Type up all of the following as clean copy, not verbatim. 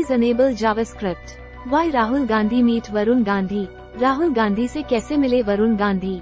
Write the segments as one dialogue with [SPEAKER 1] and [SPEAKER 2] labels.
[SPEAKER 1] Please enable JavaScript. Why Rahul Gandhi meet Varun Gandhi? Rahul Gandhi से कैसे मिले Varun Gandhi?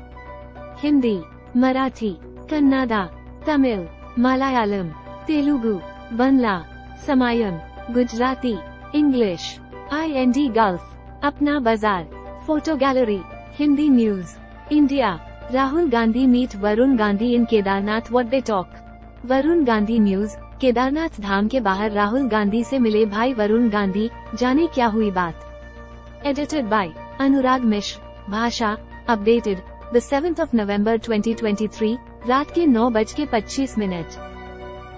[SPEAKER 1] Hindi, Marathi, Kannada, Tamil, Malayalam, Telugu, Bangla, Samayam, Gujarati, English, IND Gulf, Apna Bazaar, photo gallery, Hindi news, India. Rahul Gandhi meet Varun Gandhi in Kedarnath, what they talk. Varun Gandhi news. Kedarnath Dham के बाहर राहुल गांधी से मिले भाई वरुण गांधी, जाने क्या हुई बात। एडिटेड बाय अनुराग मिश्र। भाषा अपडेटेड द 7 नवंबर 2023, रात के 9:25।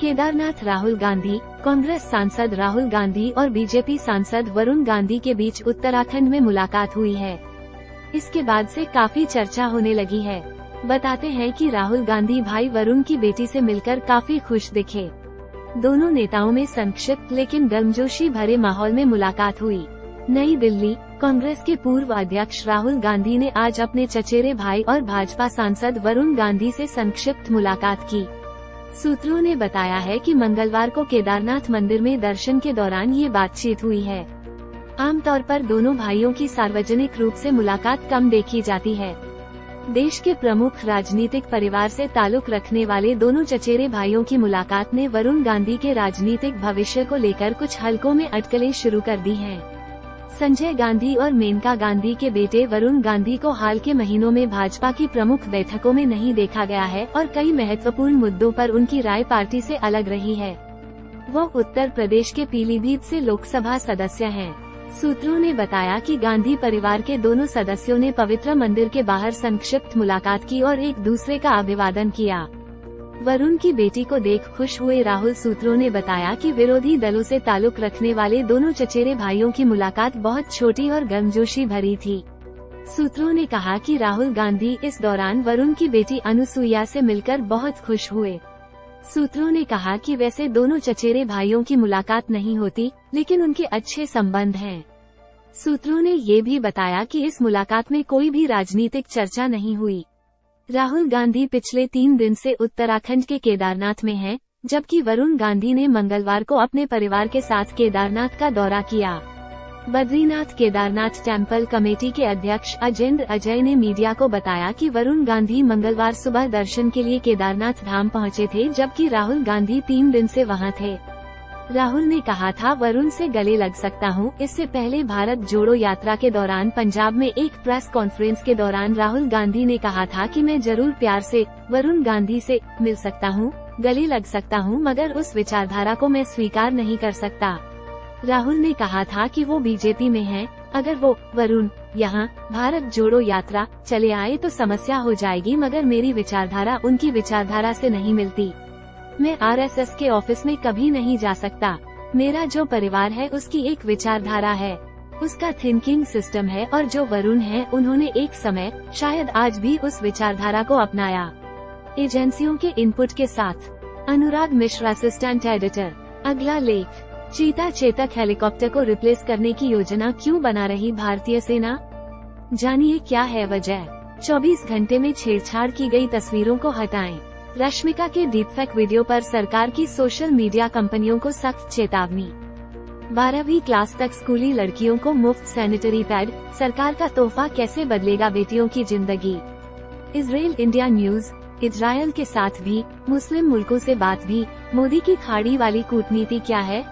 [SPEAKER 1] केदारनाथ राहुल गांधी, कांग्रेस सांसद राहुल गांधी और बीजेपी सांसद वरुण गांधी के बीच उत्तराखंड में मुलाकात हुई है। इसके बाद से काफी चर्चा होने लगी है। बताते हैं कि राहुल गांधी भाई वरुण की बेटी से मिलकर काफी खुश दिखे। दोनों नेताओं में संक्षिप्त लेकिन गर्मजोशी भरे माहौल में मुलाकात हुई। नई दिल्ली। कांग्रेस के पूर्व अध्यक्ष राहुल गांधी ने आज अपने चचेरे भाई और भाजपा सांसद वरुण गांधी से संक्षिप्त मुलाकात की। सूत्रों ने बताया है कि मंगलवार को केदारनाथ मंदिर में दर्शन के दौरान ये बातचीत हुई है। आमतौर पर दोनों भाइयों की सार्वजनिक रूप से मुलाकात कम देखी जाती है। देश के प्रमुख राजनीतिक परिवार से ताल्लुक रखने वाले दोनों चचेरे भाइयों की मुलाकात ने वरुण गांधी के राजनीतिक भविष्य को लेकर कुछ हलकों में अटकलें शुरू कर दी हैं। संजय गांधी और मेनका गांधी के बेटे वरुण गांधी को हाल के महीनों में भाजपा की प्रमुख बैठकों में नहीं देखा गया है और कई महत्वपूर्ण मुद्दों पर उनकी राय पार्टी से अलग रही है। वो उत्तर प्रदेश के पीलीभीत से लोकसभा सदस्य हैं। सूत्रों ने बताया कि गांधी परिवार के दोनों सदस्यों ने पवित्र मंदिर के बाहर संक्षिप्त मुलाकात की और एक दूसरे का अभिवादन किया। वरुण की बेटी को देख खुश हुए राहुल। सूत्रों ने बताया कि विरोधी दलों से ताल्लुक रखने वाले दोनों चचेरे भाइयों की मुलाकात बहुत छोटी और गर्मजोशी भरी थी। सूत्रों ने कहा कि राहुल गांधी इस दौरान वरुण की बेटी अनुसुईया से मिलकर बहुत खुश हुए। सूत्रों ने कहा कि वैसे दोनों चचेरे भाइयों की मुलाकात नहीं होती, लेकिन उनके अच्छे संबंध हैं। सूत्रों ने ये भी बताया कि इस मुलाकात में कोई भी राजनीतिक चर्चा नहीं हुई। राहुल गांधी पिछले 3 दिन से उत्तराखंड के केदारनाथ में हैं, जबकि वरुण गांधी ने मंगलवार को अपने परिवार के साथ केदारनाथ का दौरा किया। बद्रीनाथ केदारनाथ टेम्पल कमेटी के अध्यक्ष अजेंद्र अजय ने मीडिया को बताया कि वरुण गांधी मंगलवार सुबह दर्शन के लिए केदारनाथ धाम पहुंचे थे, जबकि राहुल गांधी 3 दिन से वहां थे। राहुल ने कहा था, वरुण से गले लग सकता हूं। इससे पहले भारत जोड़ो यात्रा के दौरान पंजाब में एक प्रेस कॉन्फ्रेंस के दौरान राहुल गांधी ने कहा था कि मैं जरूर प्यार से वरुण गांधी से मिल सकता हूं, गले लग सकता हूं, मगर उस विचारधारा को मैं स्वीकार नहीं कर सकता। राहुल ने कहा था कि वो बीजेपी में हैं, अगर वो वरुण यहाँ भारत जोड़ो यात्रा चले आए तो समस्या हो जाएगी, मगर मेरी विचारधारा उनकी विचारधारा से नहीं मिलती। मैं RSS के ऑफिस में कभी नहीं जा सकता। मेरा जो परिवार है उसकी एक विचारधारा है, उसका थिंकिंग सिस्टम है, और जो वरुण है उन्होंने एक समय, शायद आज भी उस विचारधारा को अपनाया। एजेंसियों के इनपुट के साथ अनुराग मिश्रा, असिस्टेंट एडिटर। अगला लेख। चीता चेतक हेलीकॉप्टर को रिप्लेस करने की योजना क्यों बना रही भारतीय सेना? जानिए क्या है वजह। 24 घंटे में छेड़छाड़ की गई तस्वीरों को हटाएं। रश्मिका के डीपफेक वीडियो पर सरकार की सोशल मीडिया कंपनियों को सख्त चेतावनी। 12वीं क्लास तक स्कूली लड़कियों को मुफ्त सैनिटरी पैड, सरकार का तोहफा कैसे बदलेगा बेटियों की जिंदगी। Israel India news. इजराइल के साथ भी, मुस्लिम मुल्कों से बात भी, मोदी की खाड़ी वाली कूटनीति क्या है?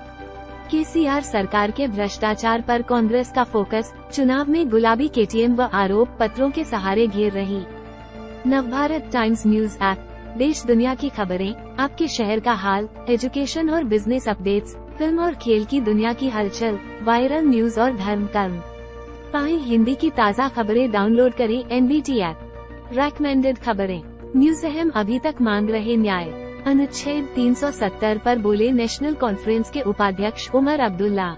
[SPEAKER 1] केसीआर सरकार के भ्रष्टाचार पर कांग्रेस का फोकस, चुनाव में गुलाबी KTM व आरोप पत्रों के सहारे घेर रही। Navbharat times news app. देश दुनिया की खबरें, आपके शहर का हाल, एजुकेशन और बिजनेस अपडेट्स, फिल्म और खेल की दुनिया की हलचल, वायरल न्यूज और धर्म कर्म। पाएं हिंदी की ताज़ा खबरें, डाउनलोड करें NBT ऐप। रेकमेंडेड खबरें। न्यूज अहम अभी तक मांग रहे न्याय। अनुच्छेद 370 पर बोले नेशनल कॉन्फ्रेंस के उपाध्यक्ष Omar Abdullah.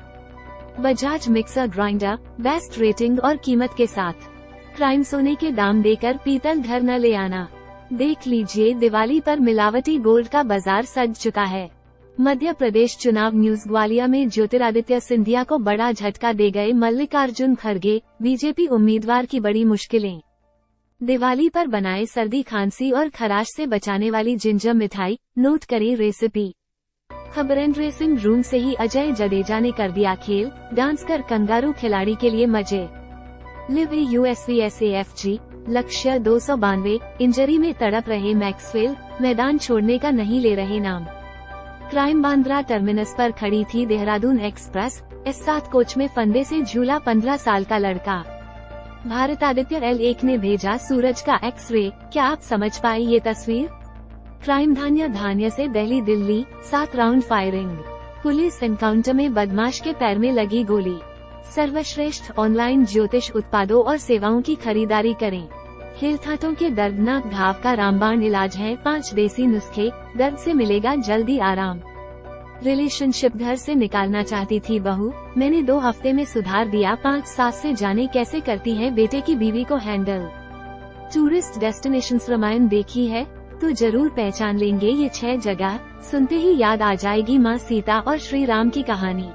[SPEAKER 1] Bajaj mixer grinder, best rating और कीमत के साथ। क्राइम सोने के दाम देकर पीतल घर न ले आना। देख लीजिए, दिवाली पर मिलावटी गोल्ड का बाजार सज चुका है। मध्य प्रदेश चुनाव न्यूज। ग्वालियर में ज्योतिरादित्य सिंधिया को बड़ा झटका दे गए मल्लिकार्जुन खड़गे, बीजेपी उम्मीदवार की बड़ी मुश्किलें। दिवाली पर बनाए सर्दी खांसी और खराश से बचाने वाली जिंजर मिठाई, नोट करें रेसिपी। खबरें ड्रेसिंग रूम से ही अजय जडेजा ने कर दिया खेल, डांस कर कंगारू खिलाड़ी के लिए मजे। लिव USVSAFG लक्ष्य 292, इंजरी में तड़प रहे मैक्सवेल, मैदान छोड़ने का नहीं ले रहे नाम। क्राइम बांद्रा टर्मिनस पर खड़ी थी देहरादून एक्सप्रेस, S7 कोच में फंदे से झूला 15 साल का लड़का। भारत आदित्य L1 ने भेजा सूरज का एक्स-रे, क्या आप समझ पाए ये तस्वीर? क्राइम धान्य से Delhi 7 round firing, police encounter में बदमाश के पैर में लगी गोली। सर्वश्रेष्ठ ऑनलाइन ज्योतिष उत्पादों और सेवाओं की खरीदारी करें। हिलथाटों के दर्दनाक घाव का रामबाण इलाज है, 5 देसी नुस्खे, दर्द से मिलेगा जल्दी आराम। रिलेशनशिप घर से निकालना चाहती थी बहू, मैंने 2 हफ्ते में सुधार दिया। 5 सास से जाने कैसे करती है बेटे की बीवी को हैंडल। टूरिस्ट डेस्टिनेशंस रामायण देखी है तो जरूर पहचान लेंगे ये 6 जगह, सुनते ही याद आ जाएगी माँ सीता और श्री राम की कहानी।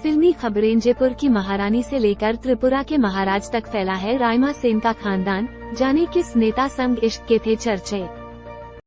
[SPEAKER 1] फिल्मी खबरें जयपुर की महारानी से लेकर त्रिपुरा के महाराज तक फैला है रायमा सेन का खानदान, जाने किस नेता संग इश्क के थे चर्चे।